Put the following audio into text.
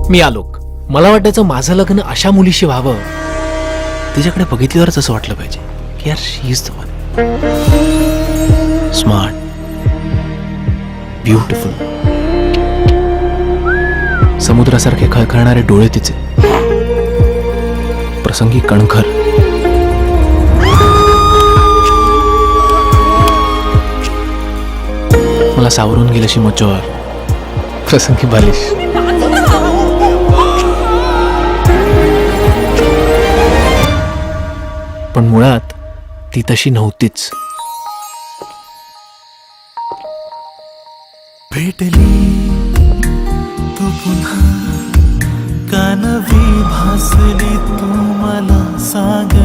मी आलोक. मला वाटायचं माझं लग्न अशा मुलीशी व्हावं, तिच्याकडे बघितल्यावरच असं वाटलं पाहिजे की यार she is the one. Smart, beautiful, समुद्रासारखे खळखळणारे डोळे तिचे, प्रसंगी कणखर. मला सावरून गेली अशी मच्चर, प्रसंगी बालिश. पण मुळात ती तशी नव्हतीच. भेटली तू पुन्हा, कानवी भासली तू मला सांग